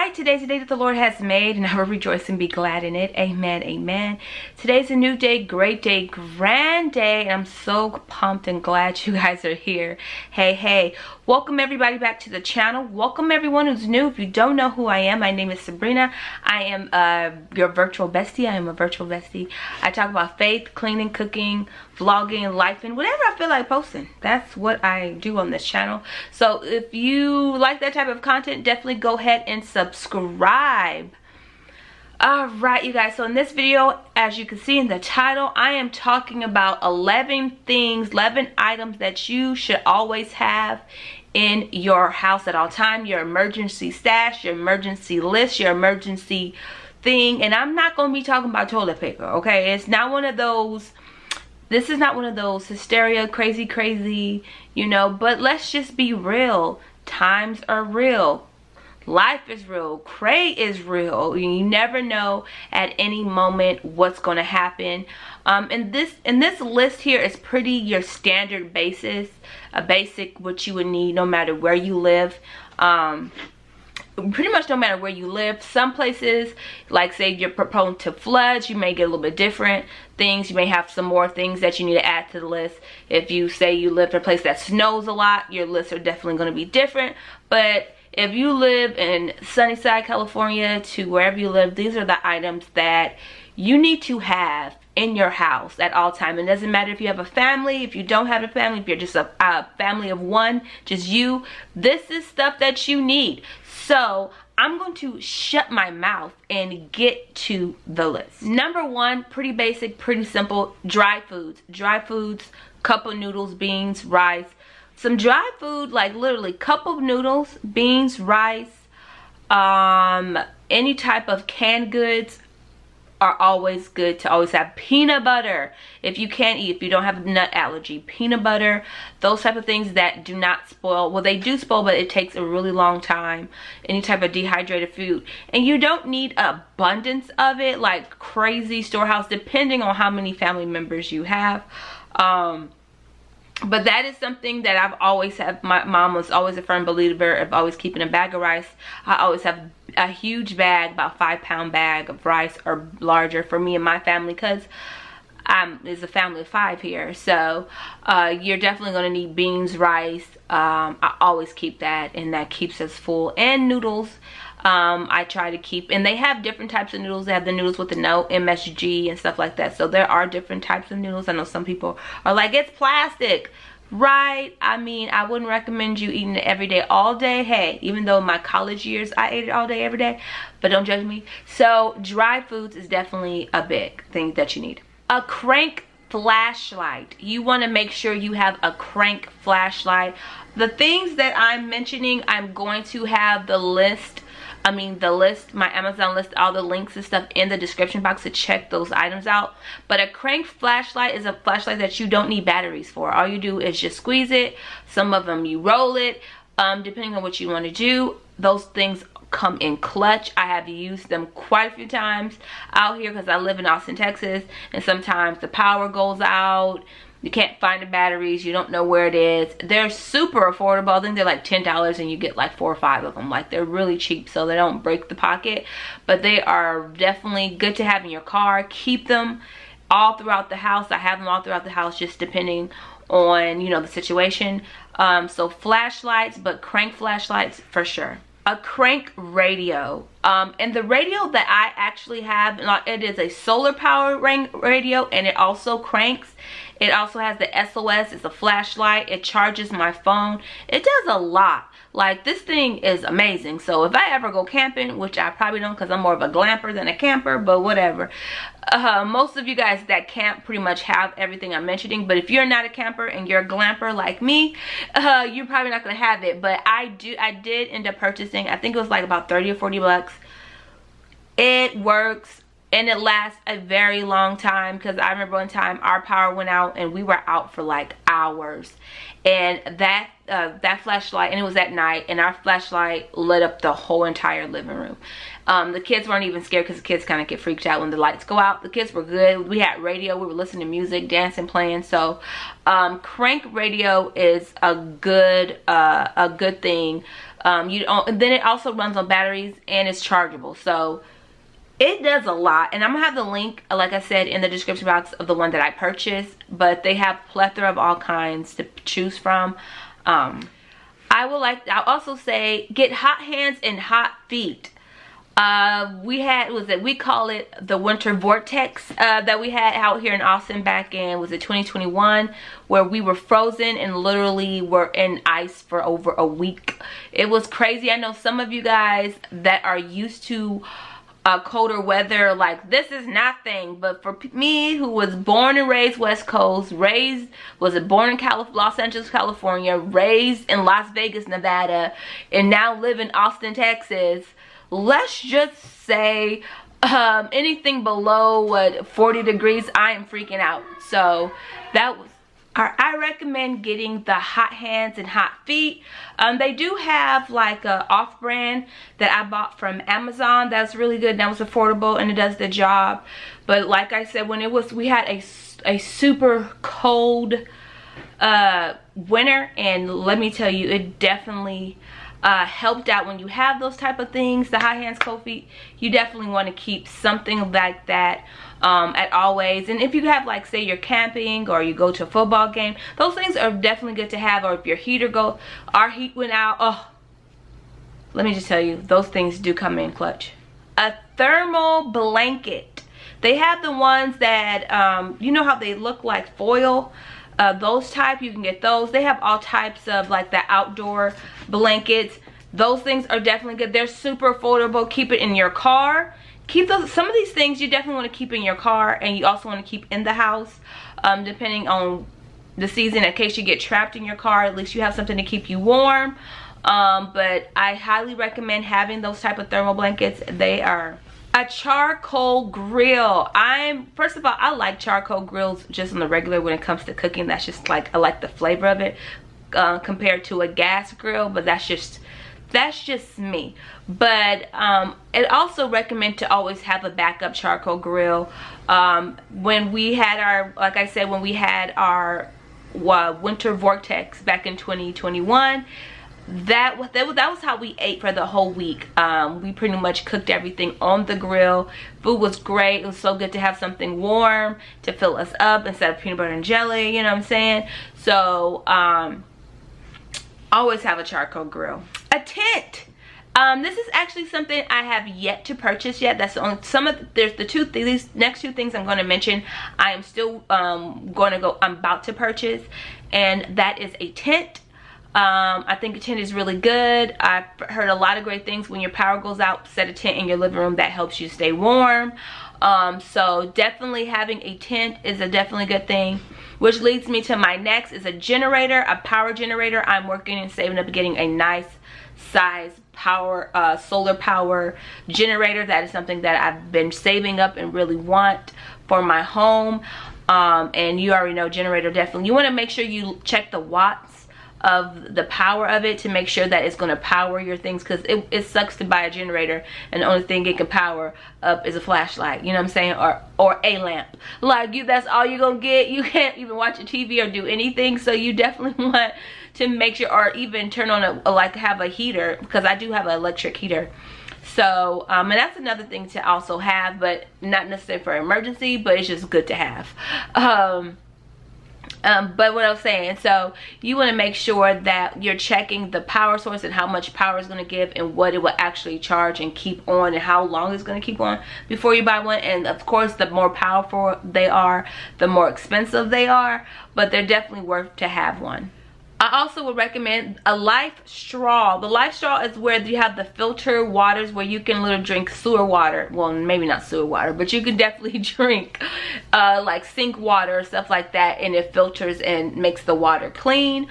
right, today's the day that the Lord has made, and I will rejoice and be glad in it. Amen, amen. Today's a new day, great day, grand day, and I'm so pumped and glad you guys are here. Hey, welcome everybody back to the channel. Welcome everyone who's new. If you don't know who I am, my name is Sabrina. I am your virtual bestie. I am a virtual bestie. I talk about faith, cleaning, cooking, vlogging, life, and whatever I feel like posting. That's what I do on this channel. So if you like that type of content, definitely go ahead and subscribe. All right, you guys, so in this video, as you can see in the title, I am talking about 11 items that you should always have in your house at all time. Your emergency stash, your emergency list, your emergency thing. And I'm not going to be talking about toilet paper, okay? It's not one of those, this is not one of those hysteria, crazy, you know, but let's just be real. Times are real. Life is real. Cray is real. You never know at any moment what's going to happen. And this list here is pretty your standard basis, a basic what you would need no matter where you live. Pretty much no matter where you live. Some places, like say you're prone to floods, you may get a little bit different things. You may have some more things that you need to add to the list. If you say you live in a place that snows a lot, your lists are definitely going to be different. But if you live in Sunnyside, California, to wherever you live, these are the items that you need to have in your house at all time. It doesn't matter if you have a family, if you don't have a family, if you're just a family of one, just you. This is stuff that you need. So I'm going to shut my mouth and get to the list. Number one, pretty basic, pretty simple, dry foods. Dry foods, cup of noodles, beans, rice. Some dry food, like literally cup of noodles, beans, rice, any type of canned goods are always good to always have. Peanut butter, if you can't eat, if you don't have a nut allergy, peanut butter, those type of things that do not spoil. Well, they do spoil, but it takes a really long time. Any type of dehydrated food. And you don't need abundance of it, like crazy storehouse, depending on how many family members you have. But that is something that I've always had. My mom was always a firm believer of always keeping a bag of rice. I always have a huge bag, about 5-pound bag of rice or larger for me and my family, because there's a family of 5 here. So you're definitely going to need beans, rice. I always keep that, and that keeps us full. And noodles. I try to keep, and they have different types of noodles. They have the noodles with the no MSG and stuff like that. So there are different types of noodles. I know some people are like, it's plastic, right? I mean, I wouldn't recommend you eating it every day, all day. Hey, even though in my college years I ate it all day, every day, but don't judge me. So dry foods is definitely a big thing that you need. A crank flashlight. You want to make sure you have a crank flashlight. The things that I'm mentioning, I'm going to have the list, my Amazon list, all the links and stuff in the description box to check those items out. But a crank flashlight is a flashlight that you don't need batteries for. All you do is just squeeze it. Some of them you roll it, depending on what you want to do. Those things come in clutch. I have used them quite a few times out here because I live in Austin, Texas, and sometimes the power goes out. You can't find the batteries. You don't know where it is. They're super affordable. I think they're like $10 and you get like 4 or 5 of them. Like, they're really cheap, so they don't break the pocket. But they are definitely good to have in your car. Keep them all throughout the house. I have them all throughout the house, just depending on, you know, the situation. So flashlights, but crank flashlights for sure. A crank radio. And the radio that I actually have, it is a solar powered radio, and it also cranks. It also has the SOS. It's a flashlight. It charges my phone. It does a lot. Like, this thing is amazing. So if I ever go camping, which I probably don't because I'm more of a glamper than a camper, but whatever. Most of you guys that camp pretty much have everything I'm mentioning. But if you're not a camper and you're a glamper like me, you're probably not going to have it. But I did end up purchasing, I think it was like about 30 or 40 bucks. It works. And it lasts a very long time, because I remember one time our power went out and we were out for like hours. And that flashlight, and it was at night, and our flashlight lit up the whole entire living room. The kids weren't even scared, because the kids kind of get freaked out when the lights go out. The kids were good. We had radio. We were listening to music, dancing, playing. So crank radio is a good thing. And then it also runs on batteries and it's chargeable. So it does a lot, and I'm gonna have the link, like I said, in the description box of the one that I purchased. But they have plethora of all kinds to choose from. I'll also say get hot hands and hot feet. We call it the winter vortex that we had out here in Austin back in, was it 2021, where we were frozen and literally were in ice for over a week. It was crazy. I know some of you guys that are used to colder weather, like, this is nothing, but for me, who was born and raised West Coast, born in Los Angeles, California, raised in Las Vegas, Nevada, and now live in Austin, Texas, let's just say anything below 40 degrees, I am freaking out. So I recommend getting the hot hands and hot feet. They do have like a off-brand that I bought from Amazon that's really good. That was affordable and it does the job. But like I said, when we had a super cold winter, and let me tell you, it definitely helped out. When you have those type of things, the hot hands, cold feet, you definitely want to keep something like that at always. And if you have, like, say you're camping or you go to a football game, those things are definitely good to have. Or if your our heat went out, oh, let me just tell you, those things do come in clutch. A thermal blanket. They have the ones that you know how they look like foil, those type, you can get those. They have all types of like the outdoor blankets. Those things are definitely good. They're super affordable. Keep it in your car. Some of these things you definitely want to keep in your car, and you also want to keep in the house, depending on the season. In case you get trapped in your car, at least you have something to keep you warm. But I highly recommend having those type of thermal blankets. They are a charcoal grill. First of all, I like charcoal grills just on the regular when it comes to cooking. That's just like, I like the flavor of it compared to a gas grill, but that's just me. But it also recommend to always have a backup charcoal grill. When we had our winter vortex back in 2021, that was how we ate for the whole week. We pretty much cooked everything on the grill. Food was great. It was so good to have something warm to fill us up instead of peanut butter and jelly, you know what I'm saying? So always have a charcoal grill. A tent. This is actually something I have yet to purchase yet. That's on there's these next two things I'm going to mention. I am still I'm about to purchase, and that is a tent. I think a tent is really good. I've heard a lot of great things. When your power goes out, set a tent in your living room. That helps you stay warm. So definitely having a tent is a definitely good thing. Which leads me to my next is a generator, a power generator. I'm working and saving up getting a nice size solar power generator. That is something that I've been saving up and really want for my home. And you already know, generator, definitely you want to make sure you check the watts of the power of it to make sure that it's going to power your things, because it sucks to buy a generator and the only thing it can power up is a flashlight, you know what I'm saying, or a lamp. Like, that's all you're gonna get. You can't even watch a TV or do anything. So you definitely want to make sure, or even turn on have a heater, because I do have an electric heater. So and that's another thing to also have, but not necessarily for emergency, but it's just good to have. But what I was saying, so you want to make sure that you're checking the power source and how much power it's going to give and what it will actually charge and keep on, and how long it's going to keep on before you buy one. And of course, the more powerful they are, the more expensive they are, but they're definitely worth to have one. I also would recommend a life straw. The life straw is where you have the filter waters where you can literally drink sewer water. Well, maybe not sewer water, but you can definitely drink like sink water or stuff like that, and it filters and makes the water clean.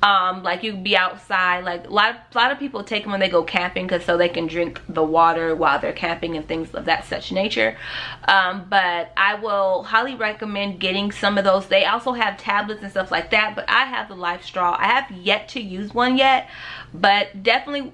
Like, you can be outside, like a lot of people take them when they go camping, because so they can drink the water while they're camping and things of that such nature. But I will highly recommend getting some of those. They also have tablets and stuff like that, but I have the life straw. I have yet to use one yet, but definitely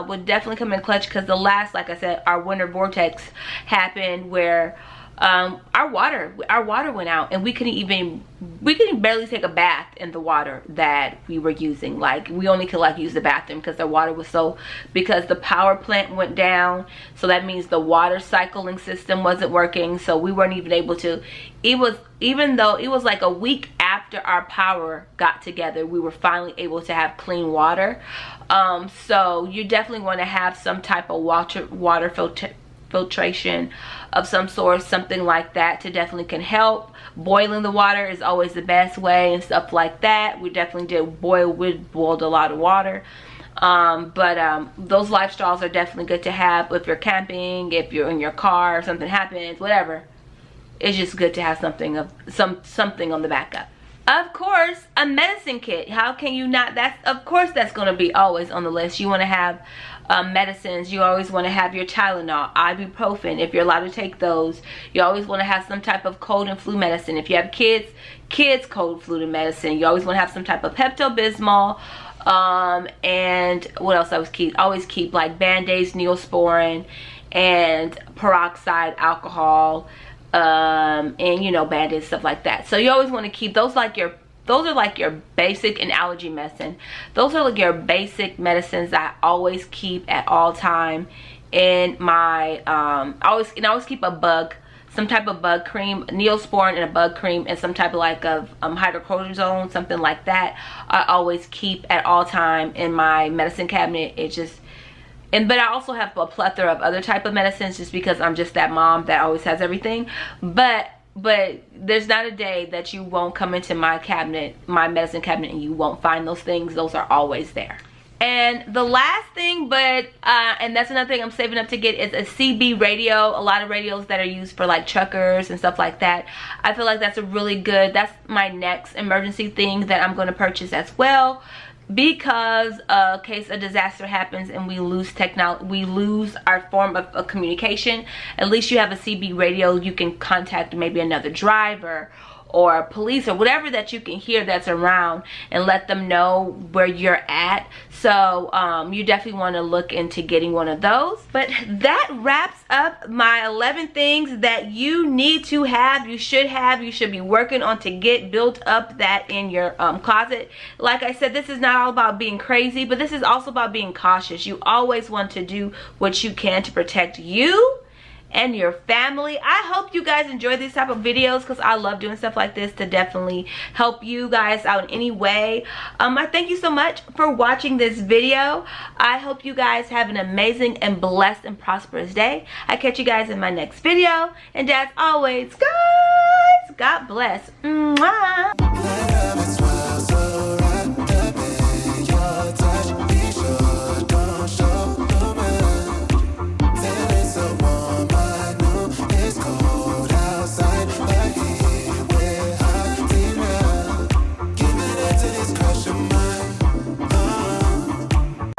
would definitely come in clutch, because the last, like I said, our winter vortex happened where our water went out, and we couldn't barely take a bath in the water that we were using. Like, we only could like use the bathroom because the water was because the power plant went down. So that means the water cycling system wasn't working, so we weren't even able to. Even though it was like a week after our power got together, we were finally able to have clean water. So you definitely want to have some type of water filtration of some sort, something like that, to definitely can help. Boiling the water is always the best way and stuff like that. We definitely did boiled a lot of water. Those life straws are definitely good to have if you're camping, if you're in your car, if something happens, whatever. It's just good to have something on the backup. Of course, a medicine kit. How can you not? Of course that's going to be always on the list. You want to have medicines. You always want to have your Tylenol, ibuprofen, if you're allowed to take those. You always want to have some type of cold and flu medicine. If you have kids cold, flu medicine. You always want to have some type of Pepto-Bismol. And what else? Always keep like Band-Aids, Neosporin, and peroxide alcohol, and you know, Band-Aids, stuff like that. So you always want to keep those. Those are like your basic, and allergy medicine. Those are like your basic medicines that I always keep at all time in my I always keep some type of bug cream, Neosporin and a bug cream, and some type of hydrocortisone, something like that. I always keep at all time in my medicine cabinet. But I also have a plethora of other type of medicines, just because I'm just that mom that always has everything. But there's not a day that you won't come into my cabinet, my medicine cabinet, and you won't find those things. Those are always there. And the last thing, and that's another thing I'm saving up to get, is a CB radio. A lot of radios that are used for like truckers and stuff like that. I feel like that's that's my next emergency thing that I'm going to purchase as well. Because in case a disaster happens and we lose our form of communication, at least you have a CB radio. You can contact maybe another driver or police or whatever that you can hear that's around, and let them know where you're at. So you definitely want to look into getting one of those. But that wraps up my 11 things that you need to have, you should be working on to get built up that in your closet. Like I said, this is not all about being crazy, but this is also about being cautious. You always want to do what you can to protect you and your family. I hope you guys enjoy these type of videos, because I love doing stuff like this to definitely help you guys out in any way. I thank you so much for watching this video. I hope you guys have an amazing and blessed and prosperous day. I catch you guys in my next video, and as always, guys, God bless. Mwah.